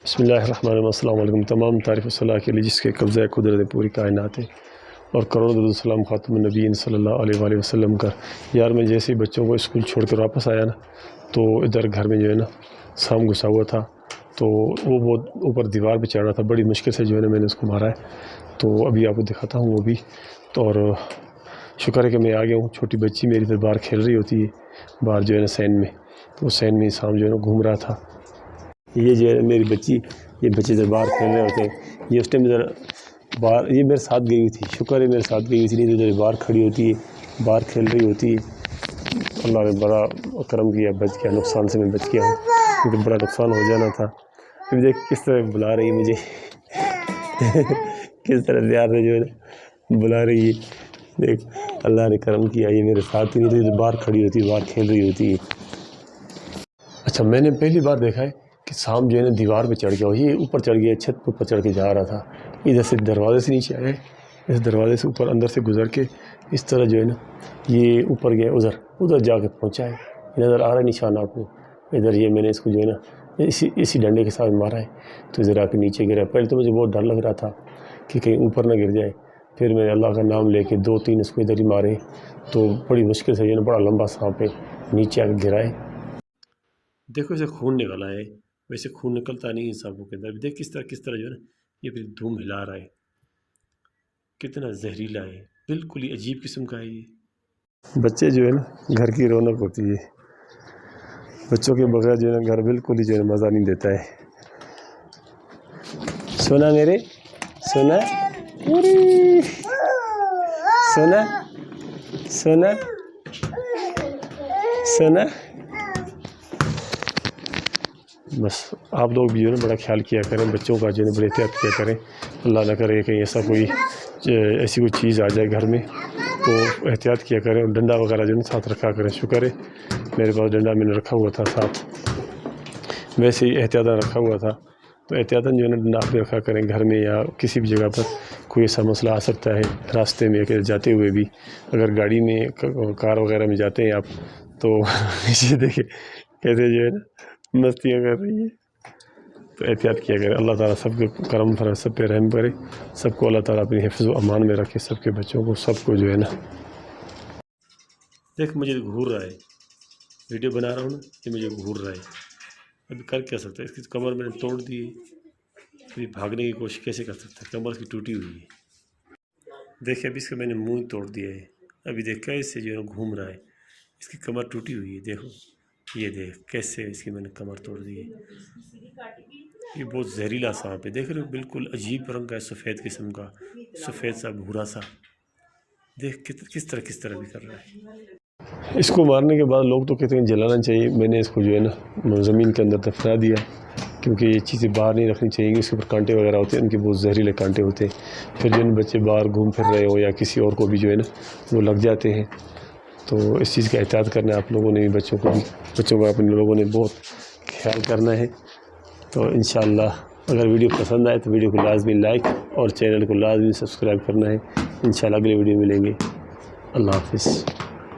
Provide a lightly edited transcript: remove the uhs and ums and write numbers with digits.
بسم اللہ الرحمن الرحیم۔ السلام علیکم۔ تمام تعریف و صلاح کے لیے جس کے قبضہ قدرت پوری کائنات ہے، اور کروڑوں درود السلام خاتم النبیین صلی اللہ علیہ وآلہ وسلم کا۔ یار میں جیسے ہی بچوں کو اسکول چھوڑ کر واپس آیا نا، تو ادھر گھر میں جو ہے نا سام گھسا ہوا تھا، تو وہ بہت اوپر دیوار پہ چڑھ رہا تھا، بڑی مشکل سے جو ہے نا میں نے اس کو مارا ہے۔ تو ابھی آپ کو دکھاتا ہوں وہ بھی، تو اور شکر ہے کہ میں آ گیا ہوں۔ چھوٹی بچی میری ادھر باہر کھیل رہی ہوتی ہے، باہر جو ہے نا سین میں، تو سین میں سام جو ہے نا گھوم رہا تھا۔ یہ جو ہے میری بچی، یہ بچے ادھر باہر کھیل رہے ہوتے ہیں۔ یہ اس ٹائم ادھر باہر، یہ میرے ساتھ گئی ہوئی تھی، شکر ہے میرے ساتھ گئی ہوئی تھی، نہیں تو ادھر باہر کھڑی ہوتی ہے، باہر کھیل رہی ہوتی ہے۔ اللہ نے بڑا کرم کیا، بچ گیا، نقصان سے میں بچ گیا ہوں، کیونکہ بڑا نقصان ہو جانا تھا۔ ابھی دیکھ کس طرح بلا رہی ہے مجھے کس طرح پیار سے جو ہے نا بلا رہی ہے۔ دیکھ اللہ نے کرم کیا، یہ میرے ساتھ ہی نہیں تو ادھر باہر کھڑی ہوتی ہے، باہر کھیل رہی ہوتی ہے۔ اچھا، میں نے پہلی بار دیکھا ہے کہ سام جو ہے نا دیوار پہ چڑھ گیا، یہ اوپر چڑھ گیا، چھت پہ اوپر چڑھ کے جا رہا تھا۔ ادھر سے دروازے سے نیچے آئے، اس دروازے سے اوپر اندر سے گزر کے اس طرح جو ہے نا یہ اوپر گیا، ادھر جا کے پہنچا ہے۔ نظر آ رہا ہے نشان آپ کو؟ ادھر یہ میں نے اس کو جو ہے نا اسی ڈنڈے کے ساتھ مارا ہے، تو ادھر آ کے نیچے گرا۔ پہلے تو مجھے بہت ڈر لگ رہا تھا کہ کہیں اوپر نہ گر جائے، پھر میں نے اللہ کا نام لے کے 2-3 اس کو ادھر ہی مارے، تو بڑی مشکل سے جو ہے نا بڑا لمبا سانپ ہے، نیچے آ کے گرائے۔ دیکھو اسے خون نکلا ہے، ویسے خون نکلتا نہیں سانپوں کے اندر۔ دیکھ کس طرح جو ہے نا یہ پھر دھوم ہلا رہا ہے، کتنا زہریلا ہے، بالکل ہی عجیب قسم کا ہے یہ۔ بچے جو ہے نا گھر کی رونق ہوتی ہے، بچوں کے بغیر جو ہے نا گھر بالکل ہی جو ہے نا مزہ نہیں دیتا ہے۔ سونا میرے، سونا، سونا، سونا، سونا۔ بس آپ لوگ بھی جو ہے نا بڑا خیال کیا کریں، بچوں کا جو ہے نا بڑے احتیاط کیا کریں، اللہ نہ کرے کہیں ایسی کوئی چیز آ جائے گھر میں، تو احتیاط کیا کریں، اور ڈنڈا وغیرہ جو ہے نا ساتھ رکھا کریں۔ شکر ہے میرے پاس ڈنڈا میں نے رکھا ہوا تھا ساتھ، ویسے ہی احتیاطاً رکھا ہوا تھا، تو احتیاطاً جو ہے نا ڈنڈا آپ رکھا کریں گھر میں، یا کسی بھی جگہ پر کوئی ایسا مسئلہ آ سکتا ہے راستے میں جاتے ہوئے بھی۔ اگر گاڑی میں، کار وغیرہ میں جاتے ہیں آپ، تو اسے دیکھیں کیسے جو ہے نا مستیاں کر رہی ہے، تو احتیاط کیا کرے۔ اللہ تعالیٰ سب کے کرم فرمائے، سب پہ رحم کرے، سب کو اللہ تعالیٰ اپنی حفظ و امان میں رکھے، سب کے بچوں کو، سب کو جو ہے نا۔ دیکھ مجھے گھور رہا ہے، ویڈیو بنا رہا ہوں نا، یہ مجھے گھور رہا ہے۔ ابھی کر کیا سکتا ہے؟ اس کی کمر میں نے توڑ دی، ابھی بھاگنے کی کوشش کیسے کر سکتا ہے؟ کمر کی ٹوٹی ہوئی ہے۔ دیکھیں ابھی اس کا میں نے منہ توڑ دیا ہے، ابھی دیکھ کیسے جو ہے نا گھوم رہا ہے، اس کی کمر ٹوٹی ہوئی ہے، دیکھو یہ دیکھ کیسے اس کی میں نے کمر توڑ دی ہے۔ یہ بہت زہریلا سانپ ہے، دیکھ رہے ہو، بالکل عجیب رنگ کا ہے، سفید قسم کا، سفید سا بھورا سا۔ دیکھ کس طرح بھی کر رہا ہے۔ اس کو مارنے کے بعد لوگ تو کہتے ہیں جلانا چاہیے، میں نے اس کو جو ہے نا زمین کے اندر دفنا دیا، کیونکہ یہ چیزیں باہر نہیں رکھنی چاہیے، اس کے اوپر کانٹے وغیرہ ہوتے ہیں، ان کے بہت زہریلے کانٹے ہوتے ہیں، پھر جو ہے بچے باہر گھوم پھر رہے ہو یا کسی اور کو بھی جو ہے نا وہ لگ جاتے ہیں، تو اس چیز کا احتیاط کرنا ہے آپ لوگوں نے بھی، بچوں کا اپنے لوگوں نے بہت خیال کرنا ہے۔ تو انشاءاللہ اگر ویڈیو پسند آئے تو ویڈیو کو لازمی لائک اور چینل کو لازمی سبسکرائب کرنا ہے۔ انشاءاللہ اگلے ویڈیو ملیں گے۔ اللہ حافظ۔